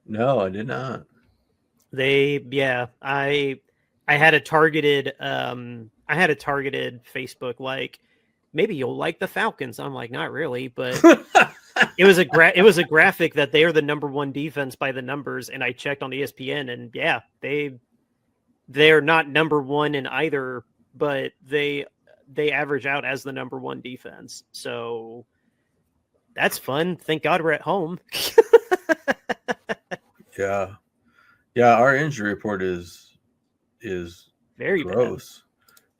No, I did not. I had a targeted Facebook like, maybe you'll like the Falcons. I'm like, not really, but it was a graphic that they are the number one defense by the numbers, and I checked on ESPN, and yeah, they're not number one in either, but they average out as the number one defense. So that's fun. Thank God we're at home. Yeah. Yeah, our injury report is very gross.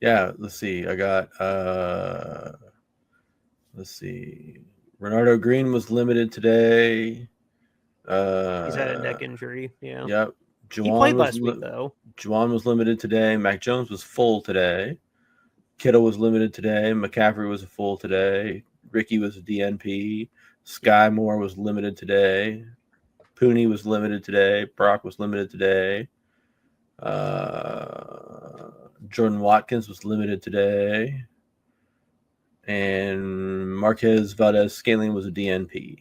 bad. Yeah, let's see. I got Renardo Green was limited today. He's had a neck injury. Yeah. Yep. He played last week though. Juwan was limited today. Mac Jones was full today. Kittle was limited today. McCaffrey was full today. Ricky was a DNP. Sky Moore was limited today. Pooney was limited today. Brock was limited today. Jordan Watkins was limited today. And Marquez Valdez-Scantling was a DNP.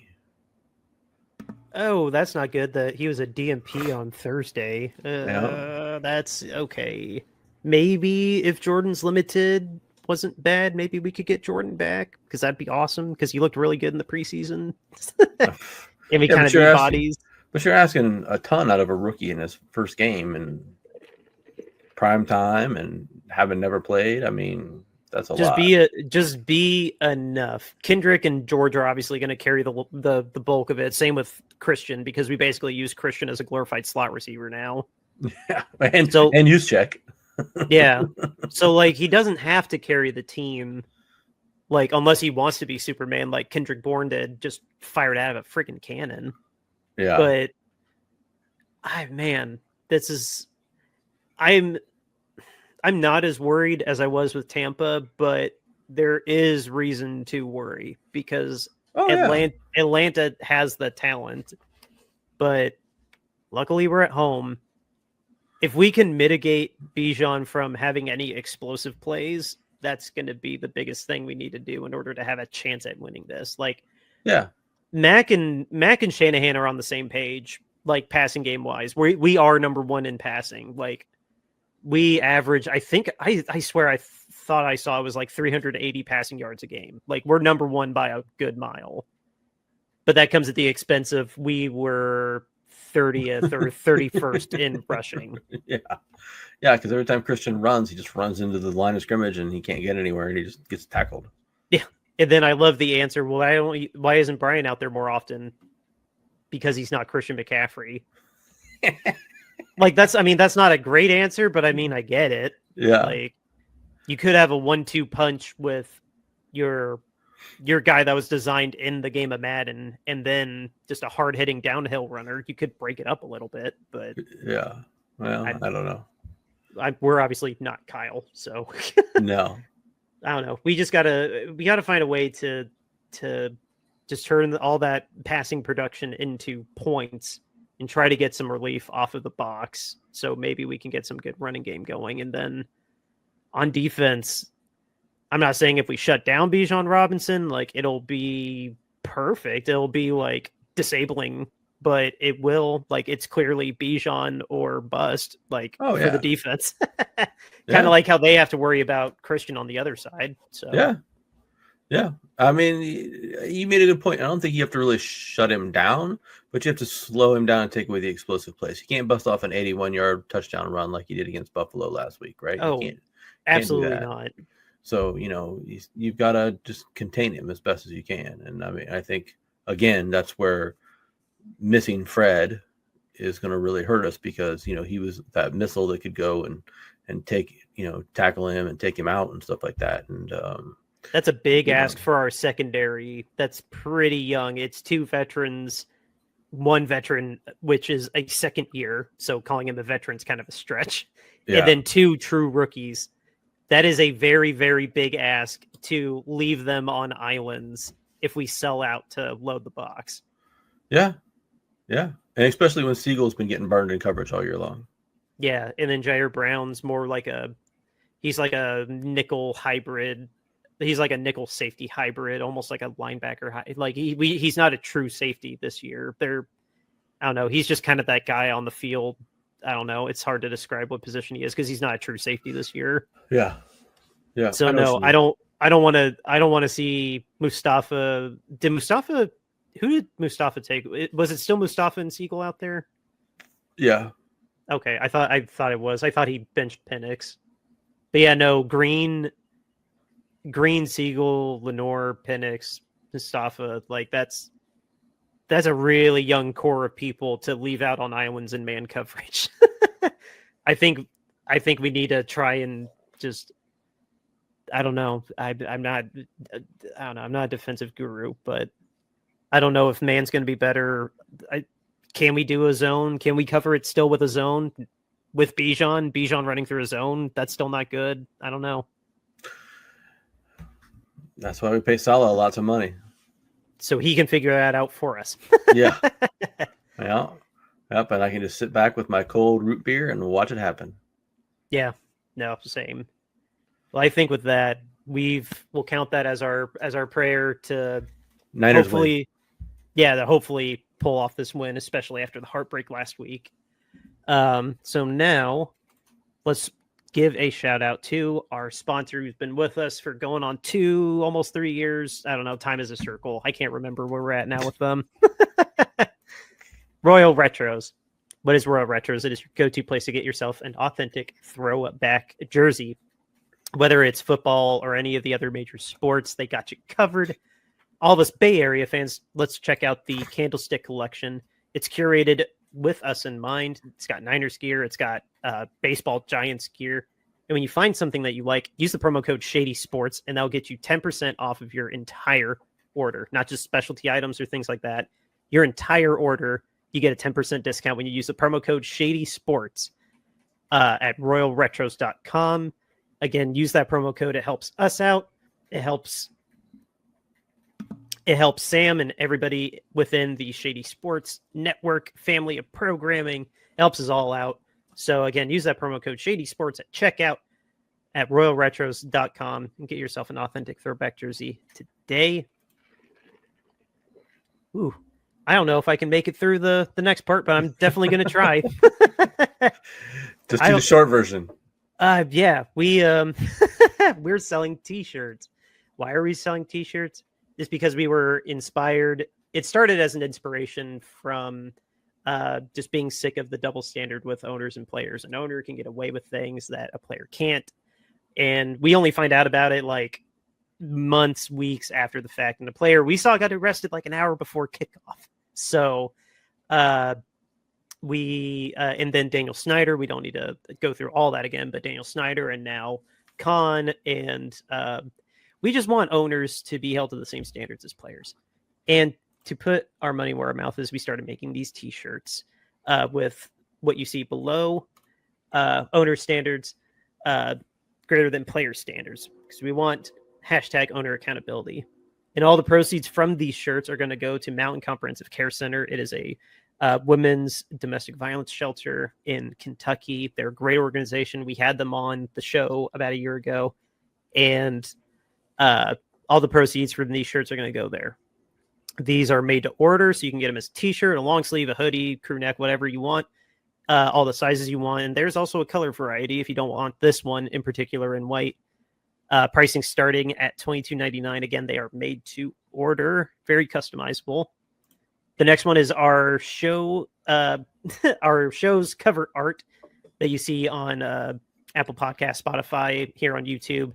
Oh, that's not good. That he was a DNP on Thursday. Yeah. That's okay. Maybe if Jordan's limited wasn't bad, maybe we could get Jordan back because that'd be awesome because he looked really good in the preseason. And we kind of need bodies. But you're asking a ton out of a rookie in his first game and prime time and having never played. I mean, that's a lot. Just be enough. Kendrick and George are obviously going to carry the bulk of it. Same with Christian because we basically use Christian as a glorified slot receiver now. Yeah, and Juszczyk. Yeah, so like he doesn't have to carry the team, like unless he wants to be Superman, like Kendrick Bourne did, just fired out of a freaking cannon. Yeah, but I'm not as worried as I was with Tampa, but there is reason to worry because Atlanta has the talent, but luckily we're at home. If we can mitigate Bijan from having any explosive plays, that's going to be the biggest thing we need to do in order to have a chance at winning this. Like, yeah, Mac and Shanahan are on the same page, like passing game wise. We are number one in passing. Like we average, I think, I swear I thought I saw it was like 380 passing yards a game. Like we're number one by a good mile. But that comes at the expense of we were 30th or 31st in rushing. Yeah, because every time Christian runs, he just runs into the line of scrimmage and he can't get anywhere and he just gets tackled. Yeah, and then I love the answer. Well, why isn't Brian out there more often? Because he's not Christian McCaffrey. Like that's not a great answer, but I mean I get it. Yeah, like you could have a 1-2 punch with your guy that was designed in the game of Madden, and then just a hard-hitting downhill runner. You could break it up a little bit, but yeah. Well, I don't know. We're obviously not Kyle, so no. I don't know. We gotta find a way to just turn all that passing production into points and try to get some relief off of the box. So maybe we can get some good running game going, and then on defense. I'm not saying if we shut down Bijan Robinson, like it'll be perfect. It'll be like disabling, but it will like it's clearly Bijan or bust, like for the defense. Kind of like how they have to worry about Christian on the other side. So yeah. I mean, you made a good point. I don't think you have to really shut him down, but you have to slow him down and take away the explosive plays. You can't bust off an 81-yard touchdown run like you did against Buffalo last week, right? Oh, absolutely not. So, you've got to just contain him as best as you can. And I mean, I think, again, that's where missing Fred is going to really hurt us because, he was that missile that could go and take, tackle him and take him out and stuff like that. And that's a big ask for our secondary. That's pretty young. It's 2 veterans, 1 veteran, which is a second year. So calling him a veteran is kind of a stretch. Yeah. And then 2 true rookies. That is a very, very big ask to leave them on islands if we sell out to load the box. Yeah. Yeah. And especially when Siegel's been getting burned in coverage all year long. Yeah, and then Jair Brown's more like he's like a nickel hybrid. He's like a nickel safety hybrid, almost like a linebacker. Like he's not a true safety this year. I don't know. He's just kind of that guy on the field. I don't know. It's hard to describe what position he is because he's not a true safety this year. Yeah. So I don't want to see Mustafa. Who did Mustafa take? Was it still Mustafa and Siegel out there? Yeah. Okay, I thought it was. I thought he benched Penix. But yeah, no, Green, Siegel, Lenore, Penix, Mustafa, like that's a really young core of people to leave out on Iowans and man coverage. I think we need to try and just, I don't know. I'm not a defensive guru, but I don't know if man's going to be better. Can we do a zone? Can we cover it still with a zone with Bijan running through a zone? That's still not good. I don't know. That's why we pay Salah lots of money. So he can figure that out for us. Yeah. Yeah. Yep. And I can just sit back with my cold root beer and watch it happen. Yeah. No, same. Well, I think with that, we'll count that as our prayer to Niners hopefully win. Yeah, to hopefully pull off this win, especially after the heartbreak last week. So now let's give a shout out to our sponsor who's been with us for going on almost 3 years. I don't know. Time is a circle. I can't remember where we're at now with them. Royal Retros. What is Royal Retros? It is your go-to place to get yourself an authentic throwback jersey. Whether it's football or any of the other major sports, they got you covered. All of us Bay Area fans, let's check out the Candlestick collection. It's curated with us in mind. It's got Niners gear. It's got baseball Giants gear. And when you find something that you like, use the promo code Shady Sports, and that'll get you 10% off of your entire order, not just specialty items or things like that. Your entire order, you get a 10% discount when you use the promo code Shady Sports at royalretros.com. Again, use that promo code. It helps us out. It helps Sam and everybody within the Shady Sports Network family of programming. It helps us all out. So again, use that promo code Shady Sports at checkout at royalretros.com and get yourself an authentic throwback jersey today. Ooh, I don't know if I can make it through the next part, but I'm definitely going to try. Just do the short version. Yeah, we're selling t-shirts. Why are we selling t-shirts? Just because we were inspired. It started as an inspiration from just being sick of the double standard with owners and players. An owner can get away with things that a player can't. And we only find out about it like months, weeks after the fact. And the player we saw got arrested like an hour before kickoff. So and then Daniel Snyder, we don't need to go through all that again, but Daniel Snyder and now Khan, and we just want owners to be held to the same standards as players. And to put our money where our mouth is, we started making these t-shirts with what you see below, owner standards greater than player standards, because we want #owner accountability. And all the proceeds from these shirts are going to go to Mountain Comprehensive Care Center. It is a women's domestic violence shelter in Kentucky. They're a great organization. We had them on the show about a year ago, and all the proceeds from these shirts are going to go there. These are made to order, so you can get them as a t-shirt, a long sleeve, a hoodie, crew neck, whatever you want, all the sizes you want. And there's also a color variety if you don't want this one in particular in white. Pricing starting at $22.99. Again, they are made to order, very customizable. The next one is our show, our show's cover art that you see on Apple Podcasts, Spotify, here on YouTube.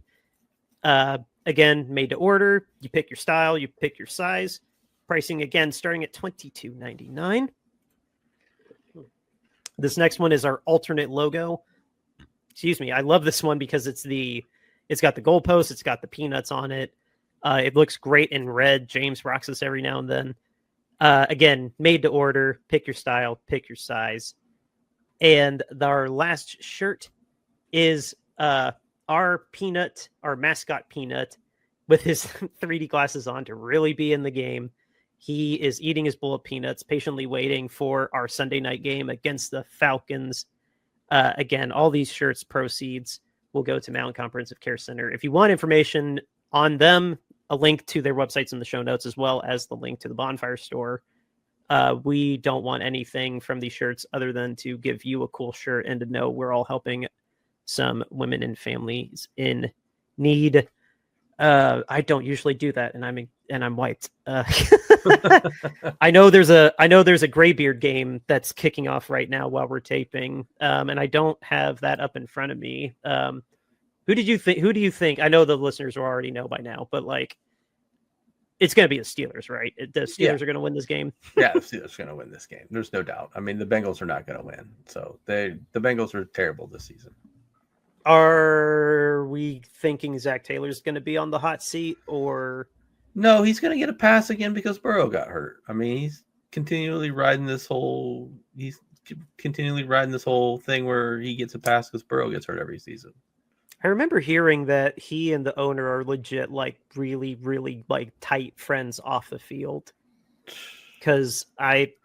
Again, made to order. You pick your style, you pick your size. Pricing again starting at $22.99. This next one is our alternate logo. Excuse me, I love this one because it's got the goalpost, it's got the peanuts on it. It looks great in red. James rocks this every now and then. Again, made to order. Pick your style, pick your size. And our last shirt is our Peanut, our mascot Peanut, with his 3D glasses on to really be in the game. He is eating his bowl of peanuts, patiently waiting for our Sunday night game against the Falcons. Again, all these shirts proceeds will go to Mountain Comprehensive Care Center. If you want information on them, a link to their websites in the show notes, as well as the link to the Bonfire store. We don't want anything from these shirts other than to give you a cool shirt and to know we're all helping some women and families in need. I don't usually do that, and I'm white. I know there's a Graybeard game that's kicking off right now while we're taping, and I don't have that up in front of me. Who do you think? I know the listeners will already know by now, but like, it's going to be the Steelers, right? The Steelers are going to win this game. Yeah, the Steelers are going to win this game. There's no doubt. I mean, the Bengals are not going to win. So the Bengals are terrible this season. Are we thinking Zach Taylor's going to be on the hot seat, or no? He's going to get a pass again because Burrow got hurt. I mean, he's continually riding this whole thing where he gets a pass because Burrow gets hurt every season. I remember hearing that he and the owner are legit, like really, really like tight friends off the field. Because Mike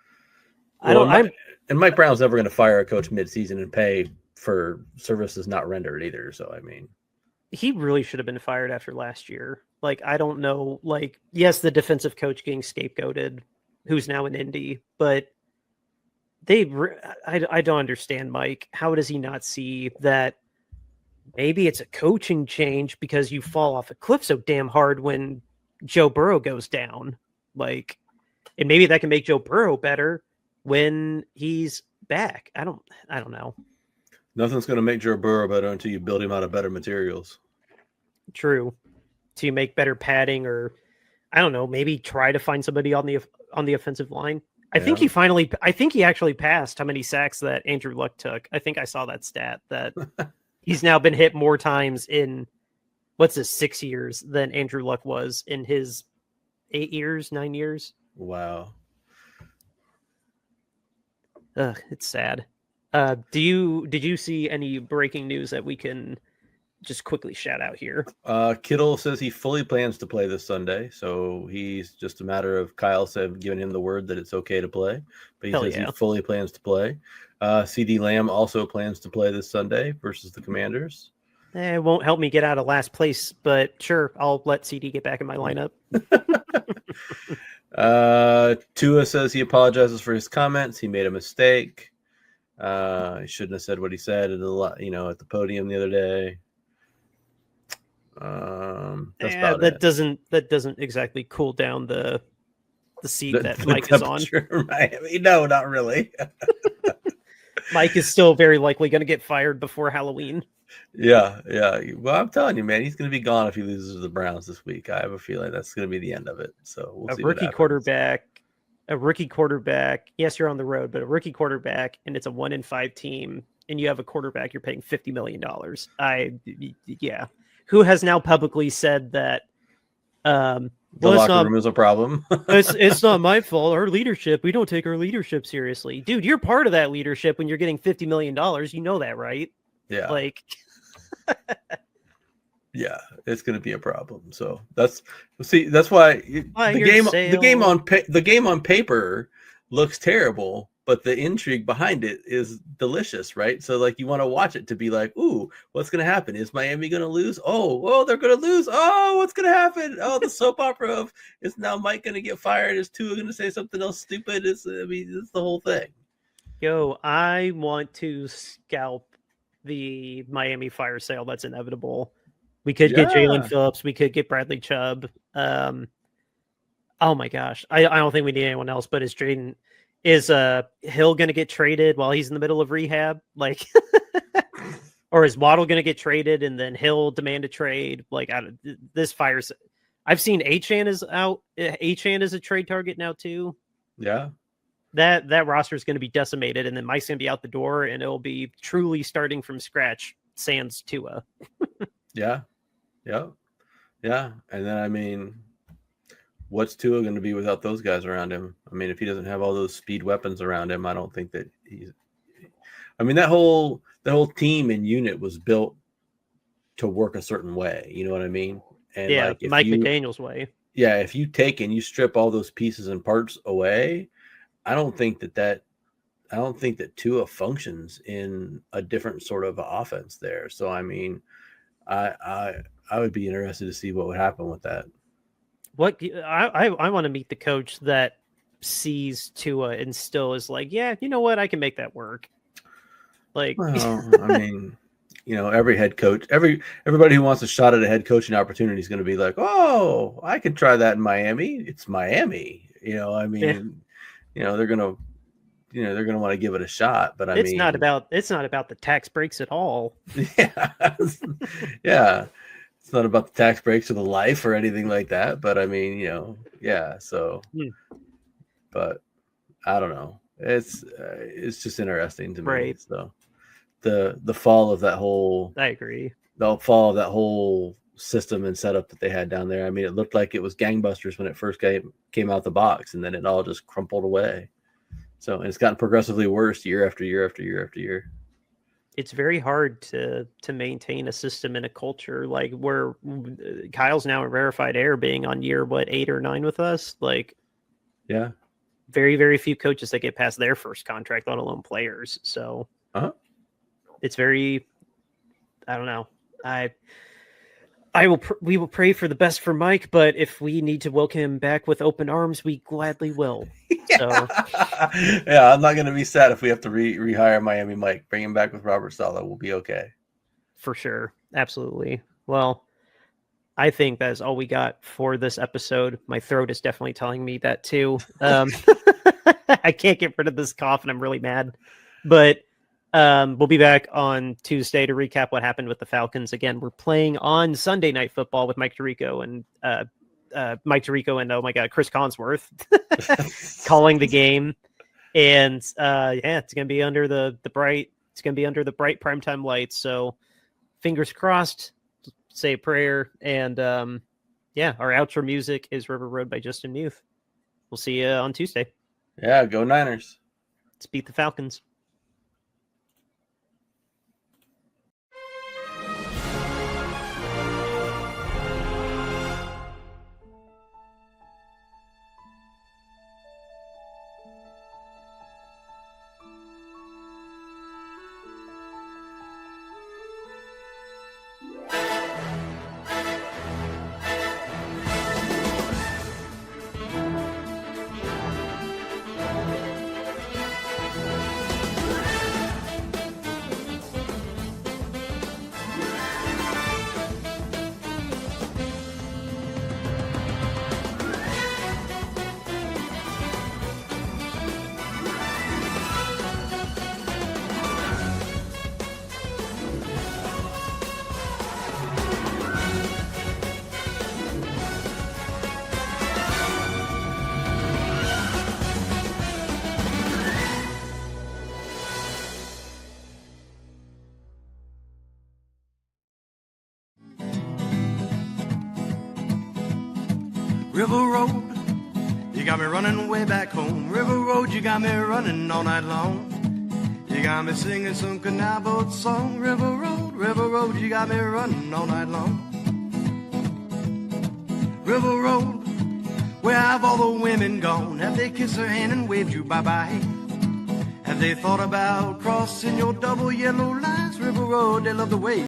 Brown's never going to fire a coach mid-season and pay for services not rendered either. So, I mean, he really should have been fired after last year. Like, I don't know. Like, yes, the defensive coach getting scapegoated, who's now in Indy, but I don't understand, Mike. How does he not see that? Maybe it's a coaching change because you fall off a cliff so damn hard when Joe Burrow goes down. Like, and maybe that can make Joe Burrow better when he's back. I don't know. Nothing's going to make Joe Burrow better until you build him out of better materials. True. To make better padding, or I don't know, maybe try to find somebody on the offensive line. I think he actually passed how many sacks that Andrew Luck took. I think I saw that stat that he's now been hit more times in 6 years than Andrew Luck was in his 9 years. Wow. It's sad. Did you see any breaking news that we can just quickly shout out here? Kittle says he fully plans to play this Sunday, so he's just a matter of Kyle said giving him the word that it's okay to play, but he says he fully plans to play. CD Lamb also plans to play this Sunday versus the Commanders. It won't help me get out of last place, but sure, I'll let CD get back in my lineup. Tua says he apologizes for his comments. He made a mistake. He shouldn't have said what he said at the podium the other day. That doesn't exactly cool down the seat that Mike is on. Miami. No, not really. Mike is still very likely going to get fired before Halloween. Yeah. Well, I'm telling you, man, he's going to be gone if he loses to the Browns this week. I have a feeling that's going to be the end of it. So we'll see. A rookie quarterback. Yes, you're on the road, but a rookie quarterback, and it's a 1-5 team, and you have a quarterback you're paying $50 million. Who has now publicly said that the locker room is a problem. it's not my fault. Our leadership, we don't take our leadership seriously. Dude, you're part of that leadership when you're getting $50 million. You know that, right? Yeah. Like, yeah, it's going to be a problem. So that's why the game on paper looks terrible, but the intrigue behind it is delicious, right? So like you want to watch it to be like, ooh, what's going to happen? Is Miami going to lose? Oh, they're going to lose. Oh, what's going to happen? Oh, the soap opera of is now Mike going to get fired? Is Tua going to say something else stupid? It's the whole thing. Yo, I want to scalp the Miami fire sale that's inevitable. We could get Jalen Phillips. We could get Bradley Chubb. Oh my gosh. I don't think we need anyone else, but is Hill going to get traded while he's in the middle of rehab? Like, or is Waddle going to get traded and then Hill demand a trade? Like, this fires. I've seen Achane is out. Achane is a trade target now too. Yeah. That roster is going to be decimated, and then Mike's going to be out the door, and it'll be truly starting from scratch. Sans Tua. Yeah. And then I mean, what's Tua going to be without those guys around him? I mean, if he doesn't have all those speed weapons around him, I don't think that he's. I mean, that whole team and unit was built to work a certain way. You know what I mean? And Mike McDaniel's way. yeah, if you take and you strip all those pieces and parts away, I don't think that Tua functions in a different sort of offense there. So I mean, I would be interested to see what would happen with that. I want to meet the coach that sees Tua and still is like, yeah, you know what, I can make that work. Like, well, I mean, every head coach, everybody who wants a shot at a head coaching opportunity is going to be like, oh, I could try that in Miami. It's Miami. I mean, they're gonna want to give it a shot. But it's not about the tax breaks at all. Yeah, yeah. It's not about the tax breaks or the life or anything like that. But I mean, yeah. So, but I don't know. It's just interesting to me. Right. So the fall of that whole, I agree. The fall of that whole system and setup that they had down there. I mean, it looked like it was gangbusters when it first came out the box, and then it all just crumpled away. So, and it's gotten progressively worse year after year after year after year. It's very hard to maintain a system and a culture like where Kyle's now in rarefied air, being on year 8 or 9 with us. Like, yeah, very, very few coaches that get past their first contract, let alone players. So it's very, I don't know. We will pray for the best for Mike, but if we need to welcome him back with open arms, we gladly will. Yeah. So, yeah, I'm not going to be sad if we have to rehire Miami Mike. Bring him back with Robert Saleh. We'll be okay. For sure. Absolutely. Well, I think that is all we got for this episode. My throat is definitely telling me that too. I can't get rid of this cough and I'm really mad. But we'll be back on Tuesday to recap what happened with the Falcons. Again, we're playing on Sunday Night Football with Mike Tirico and oh my God, Chris Collinsworth calling the game. And it's going to be under the bright primetime lights. So fingers crossed, say a prayer. And our outro music is River Road by Justin Muth. We'll see you on Tuesday. Yeah, go Niners. Let's beat the Falcons. River Road, you got me running way back home. River Road, you got me running all night long. You got me singing some canal boat song. River Road, you got me running all night long. River Road, where have all the women gone? Have they kissed her hand and waved you bye-bye? Have they thought about crossing your double yellow lines? River Road, they love the way